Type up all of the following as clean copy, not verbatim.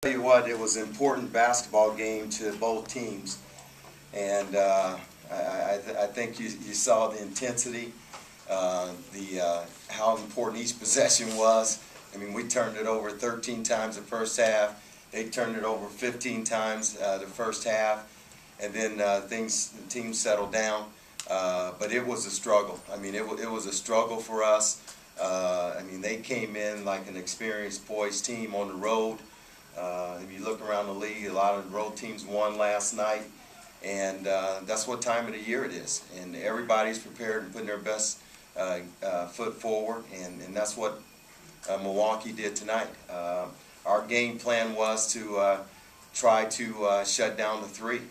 Tell you what, it was an important basketball game to both teams, and I think you saw the intensity, how important each possession was. I mean, we turned it over 13 times the first half. They turned it over 15 times the first half, and then the team settled down. But it was a struggle. I mean, it was a struggle for us. I mean, they came in like an experienced poised team on the road. If you look around the league, a lot of road teams won last night, and that's what time of the year it is. And everybody's prepared and putting their best foot forward, and that's what Milwaukee did tonight. Our game plan was to try to shut down the three.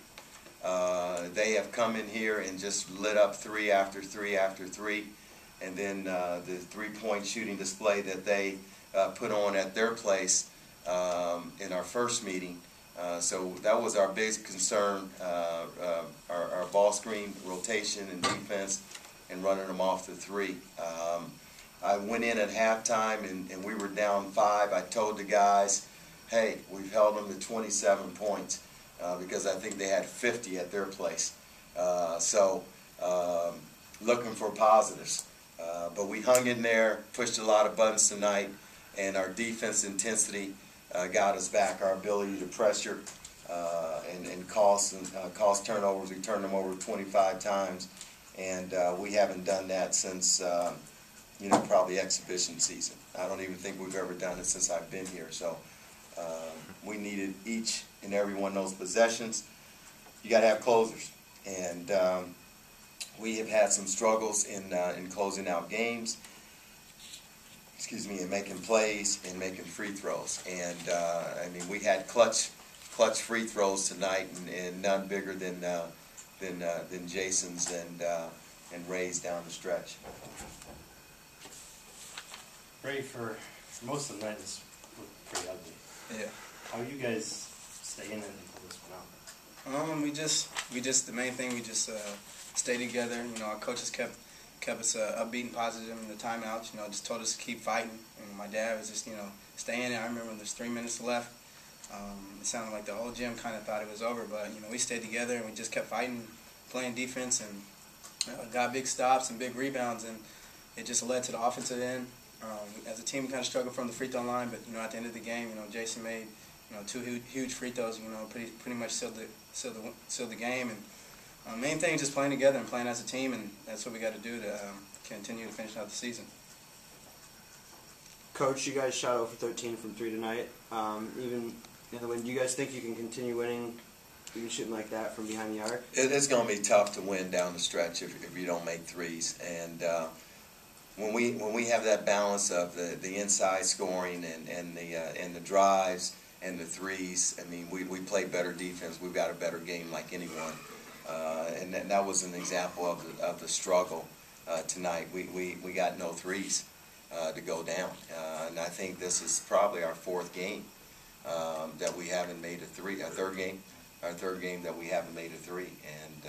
They have come in here and just lit up three after three after three, and then the three-point shooting display that they put on at their place in our first meeting. So that was our biggest concern, our ball screen rotation and defense and running them off the three. I went in at halftime and we were down 5. I told the guys, hey, we've held them to 27 points because I think they had 50 at their place. So looking for positives. But we hung in there, pushed a lot of buttons tonight, and our defense intensity got us back. Our ability to pressure and cause turnovers. We turned them over 25 times, and we haven't done that since probably exhibition season. I don't even think we've ever done it since I've been here. So we needed each and every one of those possessions. You got to have closers, and we have had some struggles in closing out games. And making plays and making free throws. And I mean, we had clutch free throws tonight, and none bigger than Jason's and Ray's down the stretch. Ray, for most of the night, this looked pretty ugly. Yeah. How are you guys staying in and pull this one out? We just the main thing, we just stayed together. You know, our coaches kept us upbeat and positive in the timeouts. You know, just told us to keep fighting. And my dad was just, staying there. I remember when there's 3 minutes left. It sounded like the whole gym kind of thought it was over, but we stayed together and we just kept fighting, playing defense, and got big stops and big rebounds, and it just led to the offensive end. As a team, we kind of struggled from the free throw line, but at the end of the game, Jason made 2 huge free throws. Pretty much sealed the game. And main thing is just playing together and playing as a team, and that's what we got to do to continue to finish out the season. Coach, you guys shot 0 for 13 from 3 tonight. Even when do you guys think you can continue winning, even shooting like that from behind the arc? It's going to be tough to win down the stretch if you don't make threes. And when we have that balance of the inside scoring and the drives and the threes, I mean, we play better defense. We've got a better game like anyone. And that was an example of the struggle tonight. We got no threes to go down, and I think this is probably our 4th game that we haven't made a three. Our third game that we haven't made a three. And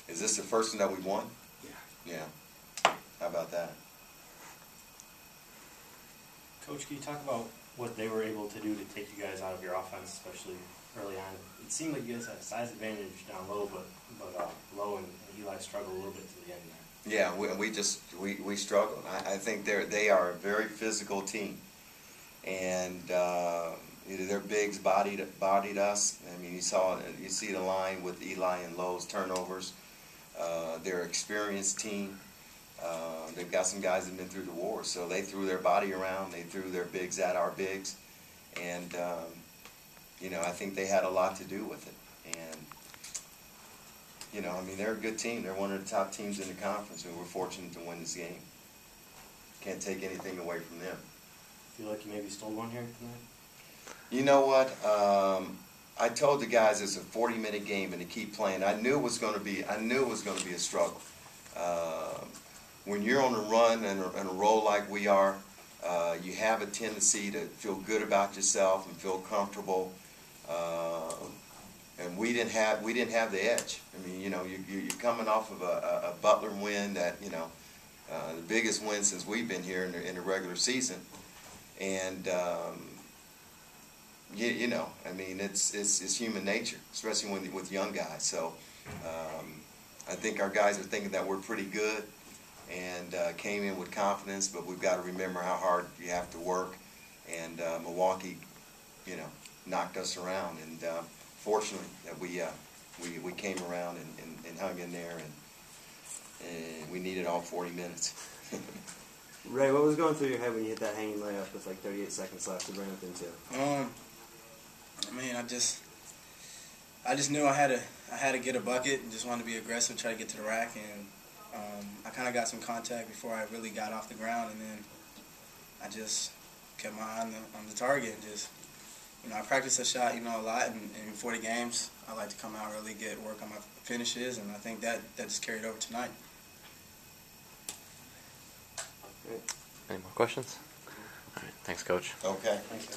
is this the first one that we won? Yeah. Yeah. How about that? Coach, can you talk about what they were able to do to take you guys out of your offense, especially early on? It seemed like you guys had a size advantage down low, but low, and Eli struggled a little bit to the end there. Yeah, we struggled. I think they are a very physical team, and their bigs bodied us. I mean, you see the line with Eli and Lowe's turnovers. They're an experienced team. They've got some guys that've been through the war, so they threw their body around. They threw their bigs at our bigs, and I think they had a lot to do with it. And I mean, they're a good team. They're one of the top teams in the conference, and we're fortunate to win this game. Can't take anything away from them. Feel like you maybe stole one here tonight? You know what? I told the guys it's a 40-minute game, and to keep playing. I knew it was going to be a struggle. When you're on a run and a roll like we are, you have a tendency to feel good about yourself and feel comfortable. And we didn't have the edge. I mean, you're coming off of a Butler win that the biggest win since we've been here in the regular season, and you know, I mean, it's human nature, especially with young guys. So I think our guys are thinking that we're pretty good and came in with confidence, but we've got to remember how hard you have to work. And Milwaukee, you know, knocked us around, and fortunately that we came around and hung in there, and we needed all 40 minutes. Ray, what was going through your head when you hit that hanging layup with like 38 seconds left to bring within 2? I mean, I just knew I had to get a bucket and just wanted to be aggressive, try to get to the rack, and I kind of got some contact before I really got off the ground, and then I just kept my eye on the target and just, you know, I practiced a shot, you know, a lot, and before the games, I like to come out early, get work on my finishes, and I think that just carried over tonight. Any more questions? All right, thanks, Coach. Okay. Thanks, guys.